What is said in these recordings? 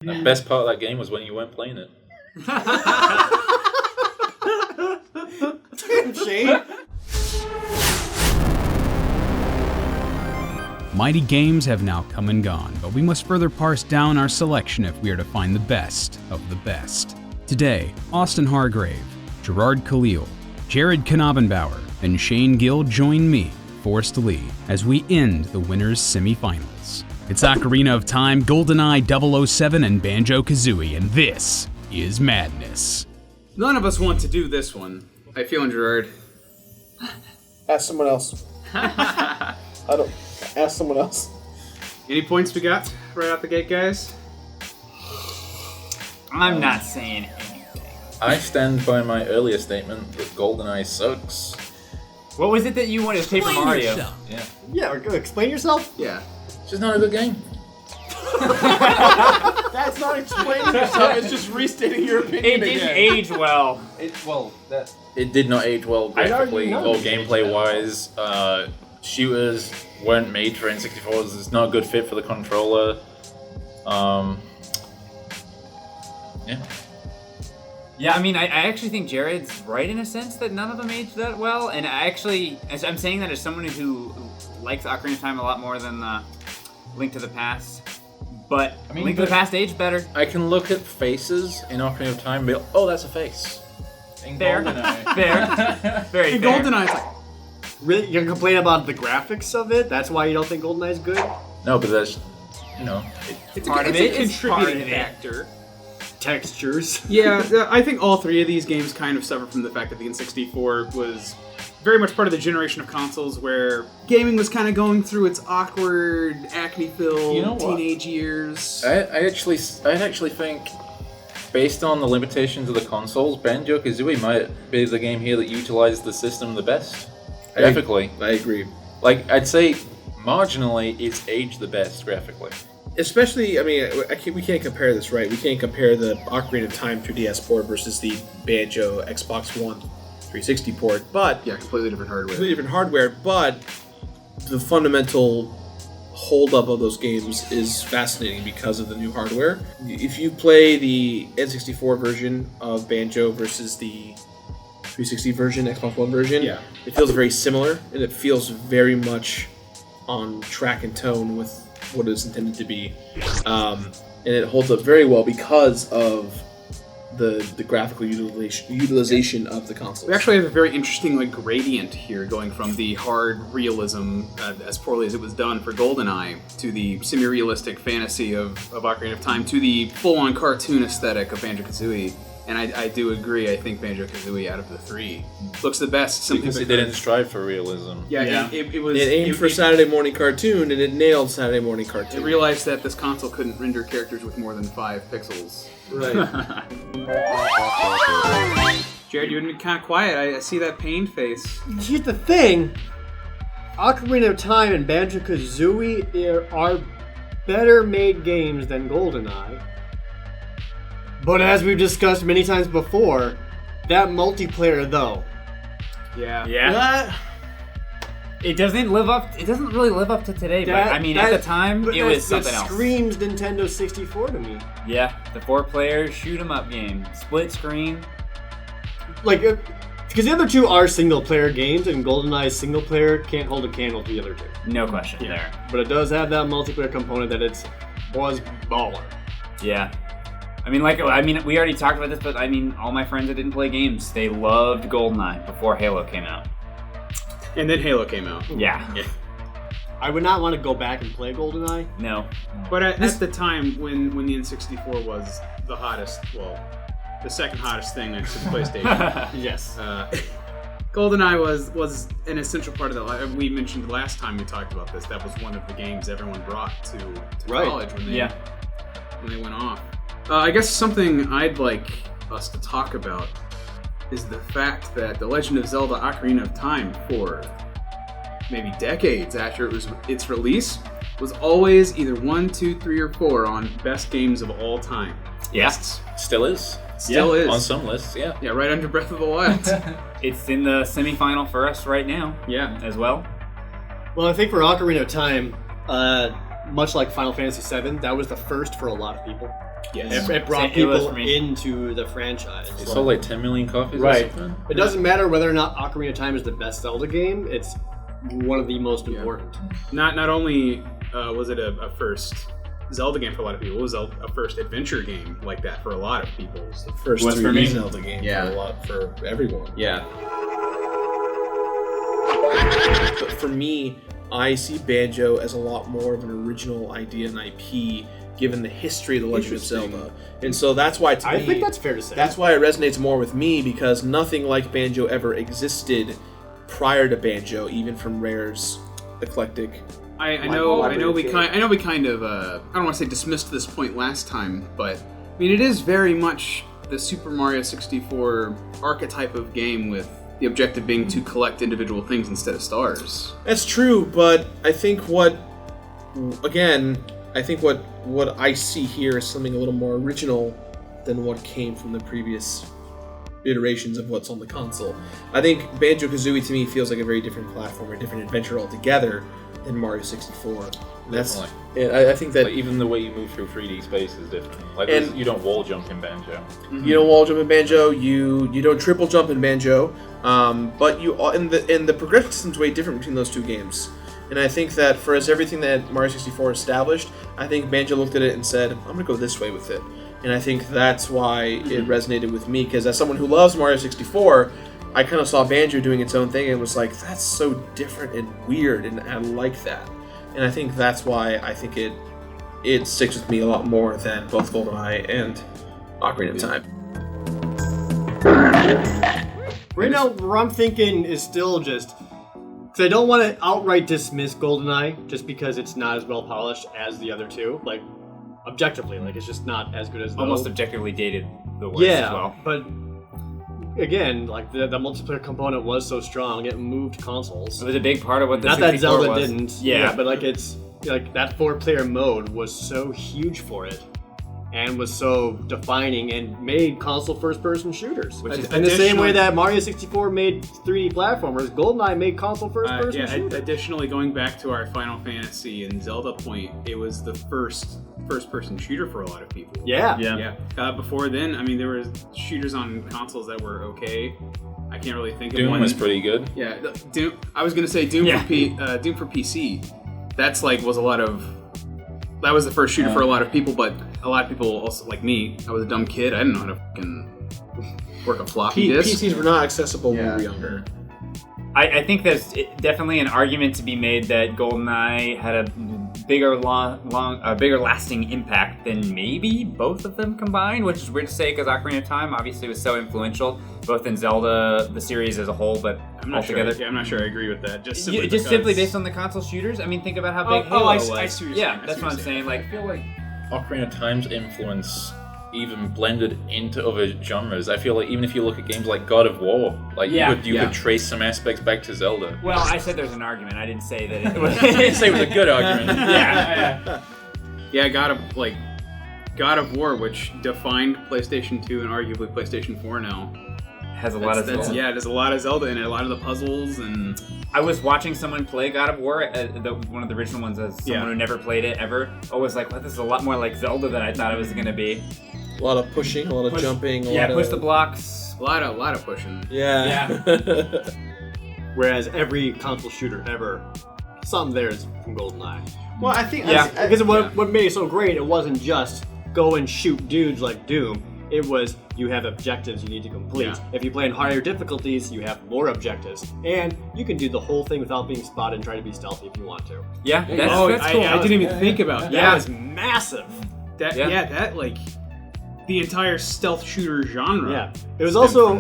The best part of that game was when you weren't playing it. Damn, Shane. Mighty games have now come and gone, but we must further parse down our selection if we are to find the best of the best. Today, Austin Hargrave, Gerard Khalil, Jared Knabenbauer, and Shane Gill join me, Forrest Lee, as we end the winners' semifinals. It's Ocarina of Time, GoldenEye 007, and Banjo Kazooie, and this is madness. None of us want to do this one. I feel in Gerard. Ask someone else. Ask someone else. Any points we got right out the gate, guys? I'm not saying anything. I stand by my earlier statement that GoldenEye sucks. What was it that you wanted to Paper Mario? Yeah. Yeah, explain yourself. Yeah. It's just not a good game. That's not explaining yourself. It's just restating your opinion. It didn't age well. It did not age well graphically I'd or argue gameplay-wise. Shooters weren't made for N64s. It's not a good fit for the controller. Yeah. Yeah, I mean, I actually think Jared's right in a sense that none of them aged that well. And I actually, I'm saying that as someone who likes Ocarina of Time a lot more than Link to the Past. But I mean, Link to the Past aged better. I can look at faces in Ocarina of Time and be like, oh, that's a face. In Fair. GoldenEye. Fair. Very In fair. GoldenEye, it's like, Really, you're gonna complain about the graphics of it? That's why you don't think GoldenEye is good? No, but that's, it's Part a, of it's it a is part contributing of it. factor. Textures. Yeah, I think all three of these games kind of suffer from the fact that the N64 was very much part of the generation of consoles where gaming was kind of going through its awkward, acne-filled You know what? teenage years. I actually think, based on the limitations of the consoles, Banjo Kazooie might be the game here that utilized the system the best. Graphically. I agree. Like, I'd say marginally it's aged the best graphically. Especially, I mean, we can't compare this, right? We can't compare the Ocarina of Time 3DS port versus the Banjo Xbox One 360 port, but Yeah, completely different hardware. completely different hardware, but the fundamental holdup of those games is fascinating because of the new hardware. If you play the N64 version of Banjo versus the 360 version, Xbox One version, Yeah. it feels very similar, and it feels very much on track and tone with what it's intended to be. And it holds up very well because of the graphical utilization of the consoles. We actually have a very interesting gradient here, going from the hard realism, as poorly as it was done for GoldenEye, to the semi-realistic fantasy of Ocarina of Time, to the full-on cartoon aesthetic of Banjo Kazooie. And I do agree. I think Banjo Kazooie, out of the three, looks the best. Simply Because it didn't strive for realism. Yeah. It was. It aimed for Saturday morning cartoon, and it nailed Saturday morning It cartoon. realized that this console couldn't render characters with more than 5 pixels. Right. Jared, you've been kind of quiet. I see that pained face. Here's the thing. Ocarina of Time and Banjo Kazooie are better made games than GoldenEye. But as we've discussed many times before, that multiplayer though. Yeah. Yeah. It doesn't really live up to today, but I mean, at the time, it was something else. That screams Nintendo 64 to me. Yeah, the 4-player shoot-'em-up game. Split screen. Because the other two are single-player games, and GoldenEye's single-player can't hold a candle to the other two. No question there. But it does have that multiplayer component that was baller. Yeah. I mean, we already talked about this, but I mean, all my friends that didn't play games, they loved GoldenEye before Halo came out. And then Halo came out. Yeah. I would not want to go back and play GoldenEye. No. But at the time, when the N64 was the hottest, well, the second hottest thing next to the PlayStation, Yes. GoldenEye was an essential part of that. We mentioned the last time we talked about this. That was one of the games everyone brought to Right. college when they went off. I guess something I'd like us to talk about is the fact that The Legend of Zelda Ocarina of Time, for maybe decades after its release, was always either 1, 2, 3, or 4 on best games of all time. Yes. Still is. Still is. On some lists, yeah. Yeah, right under Breath of the Wild. It's in the semifinal for us right now. Yeah. As well. Well, I think for Ocarina of Time, much like Final Fantasy VII, that was the first for a lot of people. Yes. It brought It was people for me. into the franchise. It sold like 10 million copies Right. or something. It doesn't matter whether or not Ocarina of Time is the best Zelda game. It's one of the most important. Not only was it a first Zelda game for a lot of people, it was a first adventure game like that for a lot of people. It's the first Was for 3D me. Zelda game for everyone. Yeah. But for me, I see Banjo as a lot more of an original idea and IP, given the history of The Legend of Zelda. And so that's why, to me, I think that's fair to say. that's why it resonates more with me, because nothing like Banjo ever existed prior to Banjo, even from Rare's eclectic. I know we game. kind of I don't want to say dismissed this point last time, but I mean it is very much the Super Mario 64 archetype of game, with the objective being to collect individual things instead of stars. That's true, but I think what I see here is something a little more original than what came from the previous iterations of what's on the console. I think Banjo Kazooie to me feels like a very different platform, a different adventure altogether than Mario 64. That's, I think that Like, even the way you move through 3D space is different. Like, And- you don't wall jump in Banjo. you don't wall jump in Banjo, you don't triple jump in Banjo, but you and the progression system's way different between those two games. And I think that for everything that Mario 64 established, I think Banjo looked at it and said, I'm going to go this way with it. And I think that's why it resonated with me, because as someone who loves Mario 64, I kind of saw Banjo doing its own thing and was like, that's so different and weird, and I like that. And I think that's why I think it sticks with me a lot more than both GoldenEye and Ocarina of Time. Right now, what I'm thinking is still just... Because I don't want to outright dismiss GoldenEye just because it's not as well polished as the other two. Like, objectively, like, it's just not as good as those. Almost objectively dated the worst as well. But again, like, the multiplayer component was so strong, it moved consoles. It was a big part of what the Not that 64 Zelda was. didn't. Yeah. But, like, it's... Like, that 4-player mode was so huge for it. And was so defining and made console first-person shooters. Which is in the same way additionally- that Mario 64 made 3D platformers, GoldenEye made console first-person shooters. Additionally, going back to our Final Fantasy and Zelda point, it was the first-person shooter for a lot of people. Yeah. Before then, I mean, there were shooters on consoles that were okay. I can't really think of Doom one. was pretty good. Yeah, Doom. I was gonna say Doom Yeah. for Doom for PC. That's like was a lot of. That was the first shooter for a lot of people, but a lot of people also, like me, I was a dumb kid. I didn't know how to fucking work a floppy disk. PCs were not accessible when we were younger. I think there's definitely an argument to be made that GoldenEye had a bigger lasting impact than maybe both of them combined, which is weird to say because Ocarina of Time obviously was so influential, both in Zelda, the series as a hole, but I'm not altogether. sure. Yeah, I'm not sure I agree with that. Just Simply based on the console shooters. I mean, think about how big Halo I was. see what you're saying. Yeah, I that's see what what I'm you're saying. Like, I feel like Ocarina of Time's influence even blended into other genres. I feel like even if you look at games like God of War, like Yeah, you could trace some aspects back to Zelda. well, I said there's an argument. I didn't say that it was. I didn't say it was a good argument. Yeah. God of War, which defined PlayStation 2 and arguably PlayStation 4 now. Has a lot of Zelda. Yeah, there's a lot of Zelda in it, a lot of the puzzles, and I was watching someone play God of War, one of the original ones, as someone who never played it ever. I was like, well, this is a lot more like Zelda than I thought it was going to be. A lot of pushing, a lot of jumping, a lot push of... the blocks. a lot of pushing. Yeah. Whereas every console shooter ever, something there is from GoldenEye. Well, I think because what made it so great, it wasn't just go and shoot dudes like Doom. It was you have objectives you need to complete. Yeah. If you play in higher difficulties, you have more objectives, and you can do the whole thing without being spotted and try to be stealthy if you want to. Yeah, that's cool. I didn't even think about that. That was massive. That like the entire stealth shooter genre. Yeah, it was also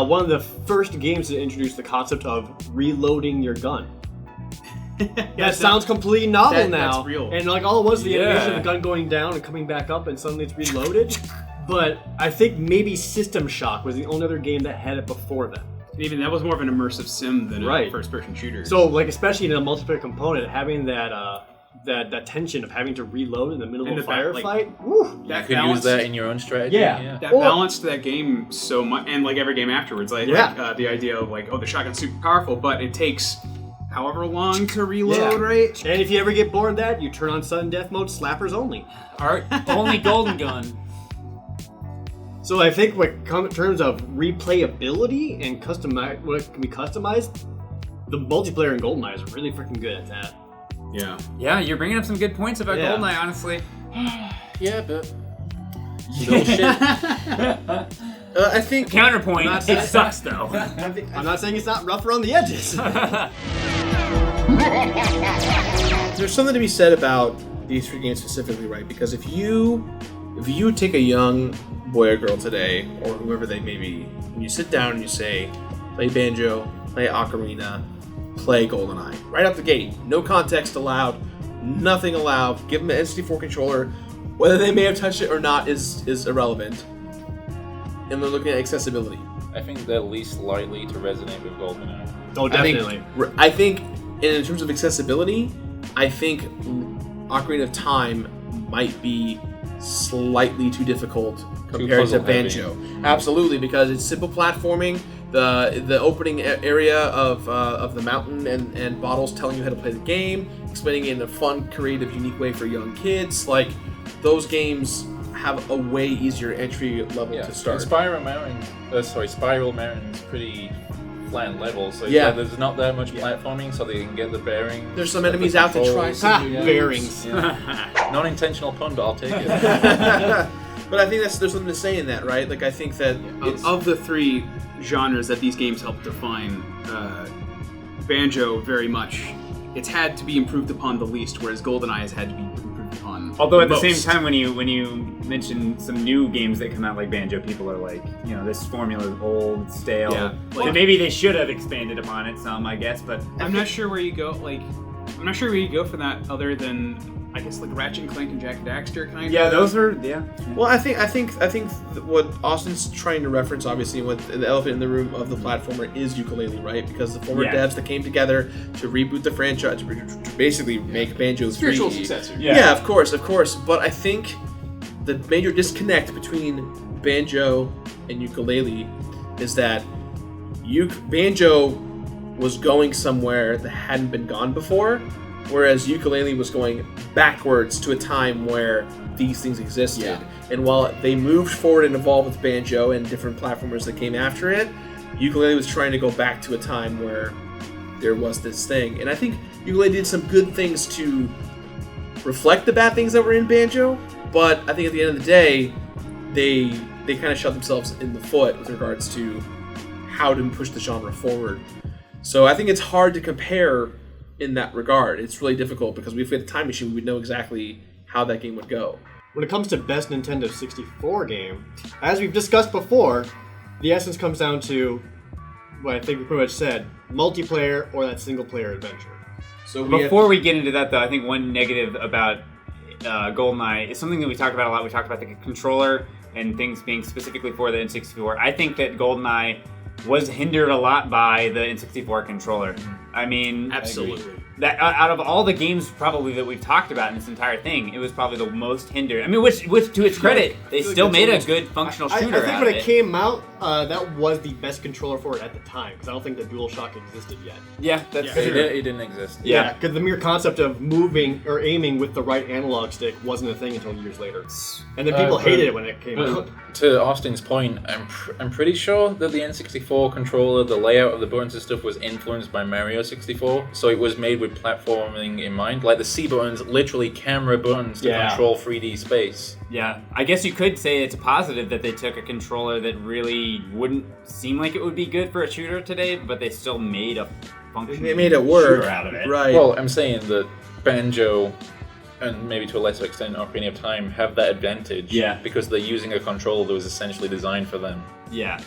one of the first games to introduce the concept of reloading your gun. That sounds completely novel now. That's real. And like all it was, the animation of the gun going down and coming back up, and suddenly it's reloaded. But I think maybe System Shock was the only other game that had it before then. And even that was more of an immersive sim than Right. a first-person shooter. So like especially in a multiplayer component, having that tension of having to reload in the middle of a firefight. Woo! that You could use that in your own strategy. Yeah. That balanced that game so much, and like every game afterwards, like the idea of like, oh, the shotgun's super powerful, but it takes however long to reload, right? And if you ever get bored of that, you turn on sudden death mode, slappers only. Our only golden gun. So I think in terms of replayability and what can be customized, the multiplayer in GoldenEye is really freaking good at that. Yeah. Yeah, you're bringing up some good points about Yeah. GoldenEye, honestly. Yeah, but I think Counterpoint, Not it saying- sucks though. I'm not saying it's not rough around the edges. there's something to be said about these three games specifically, right? Because if you take a young boy or girl today, or whoever they may be, and you sit down and you say, play Banjo, play Ocarina, play GoldenEye, right out the gate, no context allowed, nothing allowed, give them an N64 controller, whether they may have touched it or not is irrelevant. And they're looking at accessibility. I think they're least likely to resonate with GoldenEye. Oh, definitely. I think in terms of accessibility, I think Ocarina of Time might be slightly too difficult compared to puzzle-heavy. Banjo. Absolutely, because it's simple platforming. The opening area of the mountain and bottles telling you how to play the game, explaining it in a fun, creative, unique way for young kids. Like, those games have a way easier entry level to start. And Spiral Mountain's pretty flat level, so Yeah. there's not that much platforming, so they can get the bearings. There's some get the enemies out to try controls. some new moves. Bearings. Yeah. Non-intentional pun, but I'll take it. But I think there's something to say in that, right? Like, I think that it's Of the three genres that these games help define, Banjo very much, it's had to be improved upon the least, whereas GoldenEye has had to be improved upon. Although at the most. same time, when you mention some new games that come out like Banjo, people are like, this formula is old, stale. Yeah. So maybe they should have expanded upon it some, I guess. But I'm not sure where you go. I'm not sure where you go for that, other than I guess like Ratchet and Clank and Jack and Daxter kind of. yeah, those are Well, I think what Austin's trying to reference, obviously, with the elephant in the room of the platformer is Yooka-Laylee, right? Because the former Yeah. devs that came together to reboot the franchise, to basically make Banjo Spiritual 3D. successor. Yeah, of course. But I think the major disconnect between Banjo and Yooka-Laylee is that Banjo was going somewhere that hadn't been gone before, whereas Yooka-Laylee was going backwards to a time where these things existed. Yeah. And while they moved forward and evolved with Banjo and different platformers that came after it, Yooka-Laylee was trying to go back to a time where there was this thing. And I think Yooka-Laylee did some good things to reflect the bad things that were in Banjo, but I think at the end of the day, they kind of shot themselves in the foot with regards to how to push the genre forward. So I think it's hard to compare in that regard. It's really difficult because if we had a time machine, we would know exactly how that game would go. When it comes to best Nintendo 64 game, as we've discussed before, the essence comes down to what I think we pretty much said: multiplayer or that single-player adventure. So Before we get into that, though, I think one negative about GoldenEye is something that we talked about a lot. We talked about the controller and things being specifically for the N64. I think that GoldenEye was hindered a lot by the N64 controller. I mean, Absolutely. that out of all the games probably that we've talked about in this entire thing, it was probably the most hindered. I mean, which to its credit, they feel like still that's made a almost- good functional I shooter think out when of it came out, that was the best controller for it at the time, because I don't think the DualShock existed yet. Yeah, that's Yeah. true. It didn't exist. Yeah. Because the mere concept of moving or aiming with the right analog stick wasn't a thing until years later. And then people hated it when it came out. To Austin's point, I'm pretty sure that the N64 controller, the layout of the buttons and stuff was influenced by Mario 64, so it was made with platforming in mind. Like the C buttons, literally camera buttons to Yeah. control 3D space. Yeah, I guess you could say it's a positive that they took a controller that really wouldn't seem like it would be good for a shooter today, but they still made a functioning They made it work, shooter out of it. right? Well, I'm saying that Banjo, and maybe to a lesser extent Ocarina of Time, have that advantage. Yeah. Because they're using a controller that was essentially designed for them. Yeah.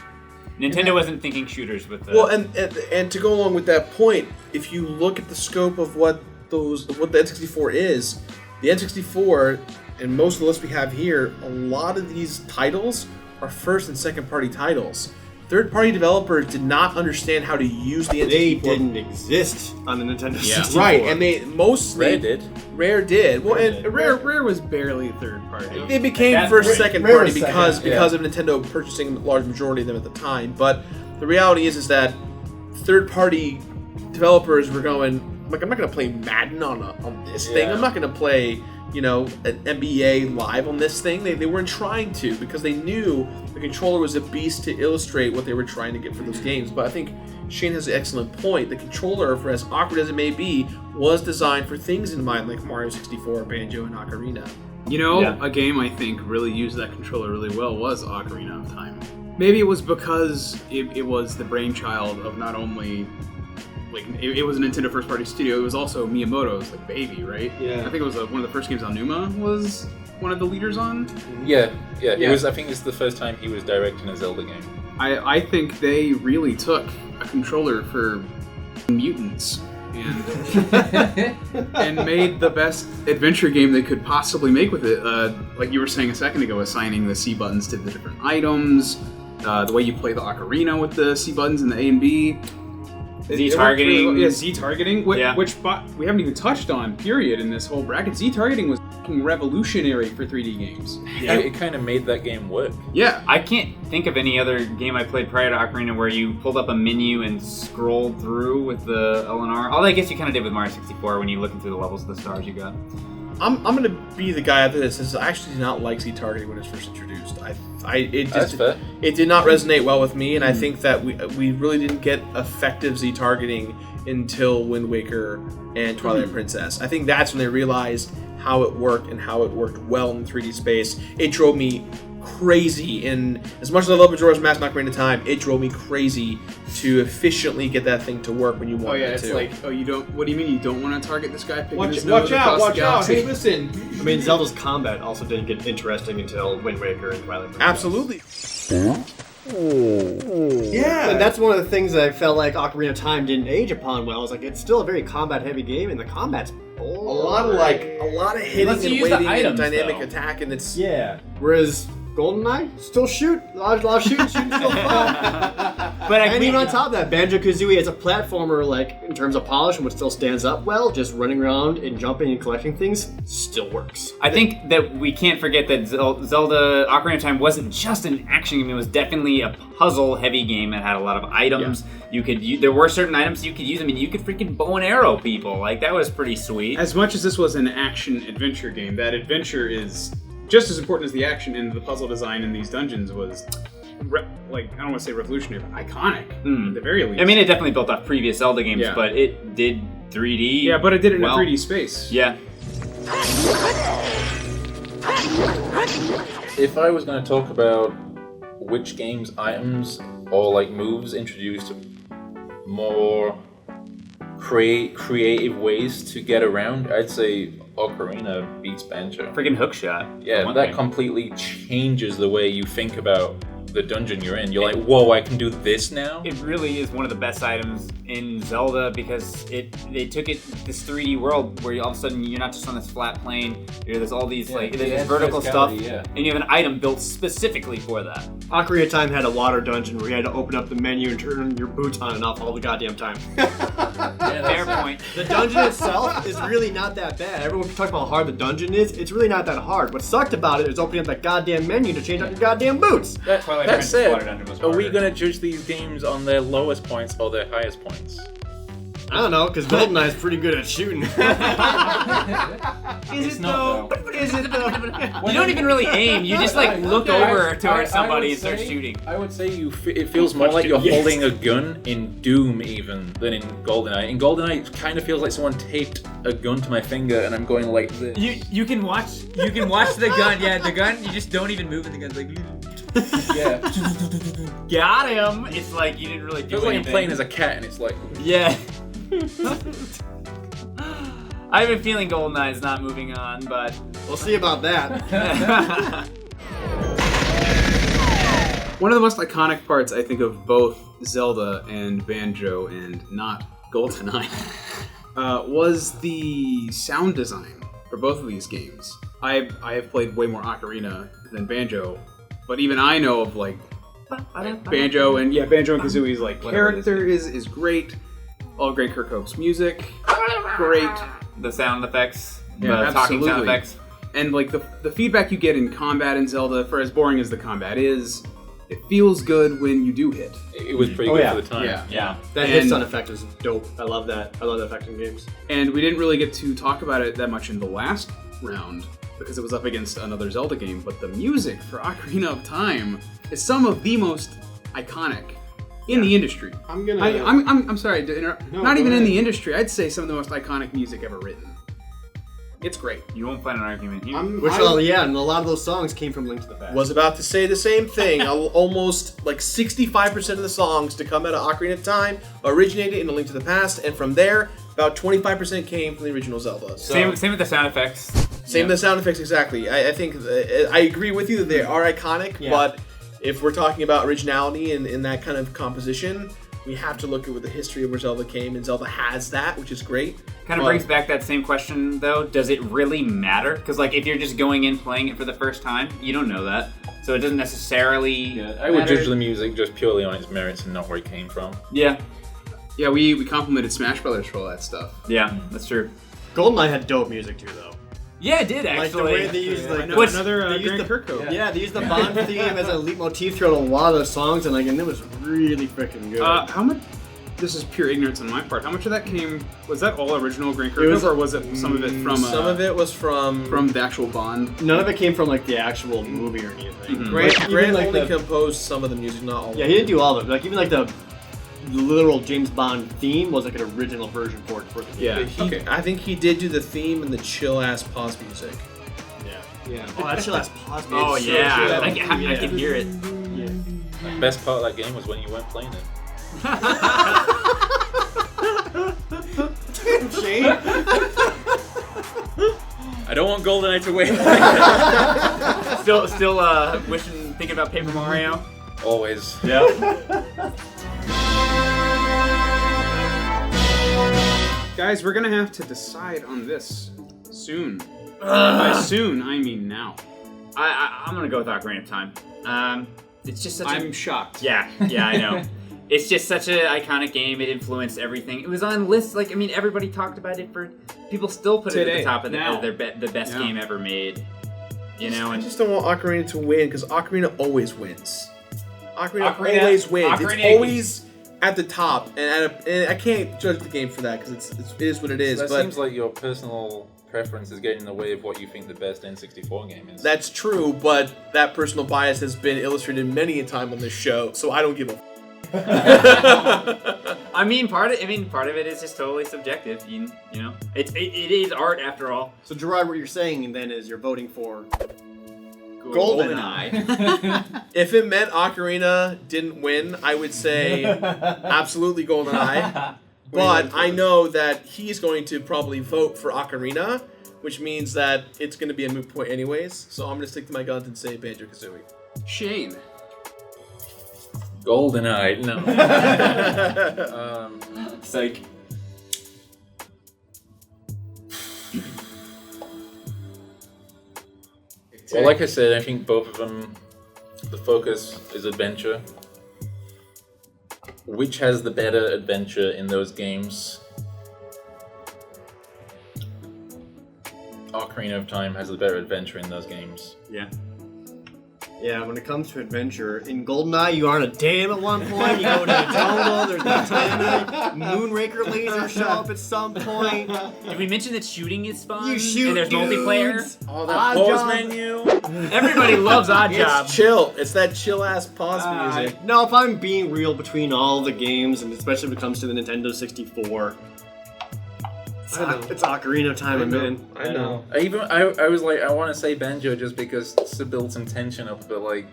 Nintendo wasn't thinking shooters with the... Well, and to go along with that point, if you look at the scope of what the N64 is, the N64 and most of the list we have here, a lot of these titles are first and second party titles. Third party developers did not understand how to use the N64. They didn't exist on the Nintendo 64. Right, and they mostly Rare did. Rare did. Well, and Rare was barely third party. It became That- first, second Rare party was because second, because of Nintendo purchasing a large majority of them at the time. But the reality is that third party developers were going, like, I'm not going to play Madden on this thing. Yeah. I'm not going to play an NBA live on this thing. They weren't trying to, because they knew the controller was a beast to illustrate what they were trying to get for those games. But I think Shane has an excellent point. The controller, for as awkward as it may be, was designed for things in mind like Mario 64, Banjo, and Ocarina. A game I think really used that controller really well was Ocarina of Time. Maybe it was because it was the brainchild of not only, it was a Nintendo first-party studio, it was also Miyamoto's, baby, right? Yeah. I think it was one of the first games Aonuma was one of the leaders on. Yeah. It was. I think it's the first time he was directing a Zelda game. I think they really took a controller for mutants and made the best adventure game they could possibly make with it. Like you were saying a second ago, assigning the C buttons to the different items, the way you play the ocarina with the C buttons and the A and B. Z-targeting. Yeah, Z-targeting, which we haven't even touched on, period, in this whole bracket. Z-targeting was fucking revolutionary for 3D games. Yeah, it kind of made that game work. Yeah. I can't think of any other game I played prior to Ocarina where you pulled up a menu and scrolled through with the LNR. Although I guess you kind of did with Mario 64 when you looking through the levels of the stars you got. I'm going to be the guy after this that says I actually did not like Z-targeting when it was first introduced. That's fair. It did not resonate well with me, and I think that we really didn't get effective Z-targeting until Wind Waker and Twilight Princess. I think that's when they realized how it worked and how it worked well in 3D space. It drove me crazy, and as much as I love Majora's Mask and Ocarina of Time, it drove me crazy to efficiently get that thing to work when you want it to. You don't. What do you mean you don't want to target this guy? Watch out! Hey, listen. I mean, Zelda's combat also didn't get interesting until Wind Waker and Twilight Princess. Absolutely. Yeah, and that's one of the things that I felt like Ocarina of Time didn't age upon well. It's still a very combat-heavy game, and the combat's boring. A lot of hitting Unless you and use the waiting items, and dynamic though. attack, and it's Whereas GoldenEye, still shoot. A lot of shooting still fun. But And even on top of that, Banjo Kazooie as a platformer, in terms of polish and what still stands up well, just running around and jumping and collecting things, still works. I think that we can't forget that Zelda Ocarina of Time wasn't just an action game, it was definitely a puzzle-heavy game that had a lot of items. Yeah. There were certain items you could use. I mean, you could freaking bow and arrow people. That was pretty sweet. As much as this was an action-adventure game, that adventure is just as important as the action, and the puzzle design in these dungeons was, I don't want to say revolutionary, but iconic, at the very least. I mean, it definitely built off previous Zelda games, but it did 3D. Yeah, but it did it in a 3D space. Yeah. If I was going to talk about which game's items or moves introduced more creative ways to get around, I'd say Ocarina beats Banjo. Freaking hookshot. Yeah, that completely changes the way you think about the dungeon you're in. You're like, whoa, I can do this now? It really is one of the best items in Zelda because they took this 3D world where all of a sudden you're not just on this flat plane, there's all these there's this vertical stuff, and you have an item built specifically for that. Ocarina of Time had a water dungeon where you had to open up the menu and turn your boots on and off all the goddamn time. Fair point. The dungeon itself is really not that bad. Everyone talks about how hard the dungeon is. It's really not that hard. What sucked about it is opening up that goddamn menu to change out your goddamn boots. That said, are we going to judge these games on their lowest points or their highest points? I don't know, because GoldenEye is pretty good at shooting. Is it though? You don't even really aim. You just look over towards somebody and start shooting. I would say it feels more like you're holding a gun in Doom even than in GoldenEye. In GoldenEye, it kind of feels like someone taped a gun to my finger and I'm going like this. You can watch the gun. Yeah, the gun. You just don't even move, and the gun's yeah. Got him. It's like you didn't really do feels like I'm anything. playing as a cat and it's like yeah. I have a feeling GoldenEye is not moving on, but we'll see about that. One of the most iconic parts, I think, of both Zelda and Banjo, and not GoldenEye, was the sound design for both of these games. I have played way more Ocarina than Banjo, but even I know of Banjo and Kazooie's character is great. All great Kirk Hope's music, great. The sound effects, Yeah, the talking sound absolutely. effects. And the feedback you get in combat in Zelda, for as boring as the combat is, it feels good when you do hit. it was pretty good for the time. Yeah. That hit sound effect is dope. I love that. I love that effect in games. And we didn't really get to talk about it that much in the last round because it was up against another Zelda game, but the music for Ocarina of Time is some of the most iconic in the industry. I'm sorry to interrupt. No, Not go even in ahead. the industry. I'd say some of the most iconic music ever written. It's great. You won't find an argument here. and a lot of those songs came from Link to the Past. Was about to say the same thing. Almost like 65% of the songs to come out of Ocarina of Time originated in A Link to the Past, and from there, about 25% came from the original Zelda. So, Same with the sound effects. same with the sound effects, exactly. I think I agree with you that they are iconic, but if we're talking about originality in that kind of composition, we have to look at the history of where Zelda came, and Zelda has that, which is great. Kind of brings back that same question, though. Does it really matter? Because, like, if you're just going in playing it for the first time, you don't know that. So it doesn't necessarily I would matter. judge the music just purely on its merits and not where it came from. Yeah. Yeah, we complimented Smash Brothers for all that stuff. Yeah, that's true. GoldenEye had dope music too, though. Yeah, it did, Like the actually. way they used What's- Another they used Grant the- Kirkhope. Yeah, they used the Bond theme as a leitmotif throughout a lot of the songs, and it was really freaking good. How much? This is pure ignorance on my part. How much of that came? Was that all original Grant It was- Kirkhope, or was it some of it from? Some of it was from the actual Bond. None of it came from like the actual movie or anything. Grant. Even, Grant like, only the- composed some of the music, not all. Yeah, he didn't do all of it. Like even like the literal James Bond theme was like an original version for the game. Yeah. I think he did do the theme and the chill ass pause music. Yeah. Oh, that shit last pause. Oh, so yeah. chill. I can hear it. The best part of that game was when you weren't playing it. Shane? I don't want GoldenEye to win. Still thinking about Paper Mario. Always. Yeah. Guys, we're gonna have to decide on this soon. By soon, I mean now. I'm gonna go with Ocarina of Time. It's just such I'm shocked. Yeah, I know. It's just such an iconic game. It influenced everything. It was on lists. Like, I mean, everybody talked about it for. People still put it at Today, the top of now. the best game ever made. You know, I and just don't want Ocarina to win because Ocarina always wins. Ocarina Ocarina- always wins. Ocarina- It's always at the top, and I can't judge the game for that because it is what it is. That but seems like your personal preference is getting in the way of what you think the best N64 game is. that's true, but that personal bias has been illustrated many a time on this show, so I don't give a. I mean, part of it is just totally subjective. You know, it is art after all. So Gerard, what you're saying then is you're voting for GoldenEye. If it meant Ocarina didn't win, I would say absolutely GoldenEye. But I know that he's going to probably vote for Ocarina, which means that it's going to be a moot point anyways. So I'm going to stick to my guns and say Banjo Kazooie. Shane. GoldenEye, no. Psych. Well, like I said, I think both of them, the focus is adventure. Which has the better adventure in those games? Ocarina of Time has the better adventure in those games. Yeah. Yeah, when it comes to adventure, in GoldenEye, you are on a dam at one point, you go to the jungle, there's no time, Moonraker lasers show up at some point. Did we mention that shooting is fun? You shoot and there's multiplayer. dudes. Oh, that pause menu! Everybody loves Oddjob. It's chill. It's that chill ass pause music. No, if I'm being real between all the games, and especially when it comes to the Nintendo 64, it's Ocarina of Time, man. I know. I was like, I want to say Banjo just because to build some tension up, but like,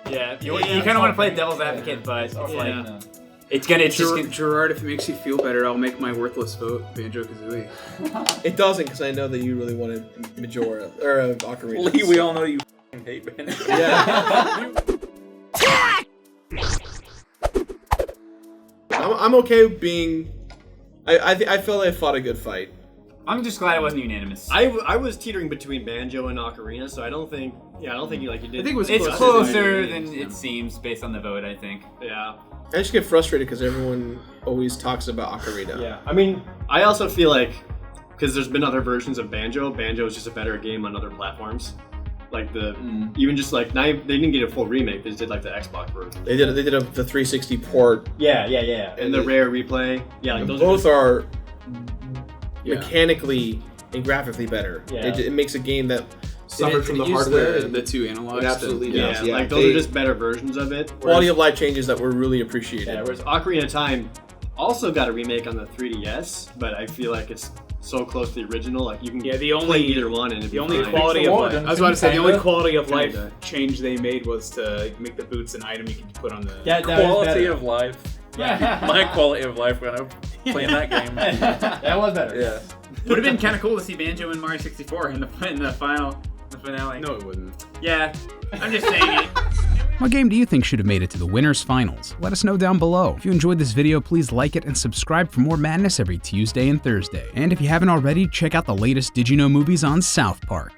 Yeah, you kind of want to play devil's advocate, but it's like no. it's just gonna. Gerard, if it makes you feel better, I'll make my worthless vote Banjo Kazooie. It doesn't because I know that you really wanted Majora or Ocarina. Lee, we all know you f***ing hate Banjo. Yeah. I'm okay with being. I feel I fought a good fight. I'm just glad it wasn't unanimous. I was teetering between Banjo and Ocarina, so I don't think you did. I think it was It's closer closer than than it seems based on the vote, I think. Yeah. I just get frustrated because everyone always talks about Ocarina. Yeah. I mean, I also feel like because there's been other versions of Banjo. Banjo is just a better game on other platforms. Like even just like they didn't get a full remake. They just did like the Xbox version. They did the 360 port. Yeah. And the rare replay. Yeah, like those Both are Yeah. mechanically and graphically better. Yeah. It makes a game that Suffered from the hardware, the two analog. It absolutely Yeah, does. Yeah, like those are just better versions of it. quality of life changes that were really appreciated. Yeah, whereas Ocarina of Time also got a remake on the 3DS, but I feel like it's so close to the original. Like you can The only play either one and it'd the be only fine. quality of life. I was about to say the only quality of life Kinda. change they made was to make the boots an item you can put on the. That was Quality better. of life. My quality of life when I was playing that game. That was better. Yeah. Would have been kind of cool to see Banjo and Mario 64 in the finale. No, it wouldn't. Yeah, I'm just saying it. What game do you think should have made it to the winners finals? Let us know down below. If you enjoyed this video, please like it and subscribe for more madness every Tuesday and Thursday. And if you haven't already, check out the latest Did You Know movies on South Park.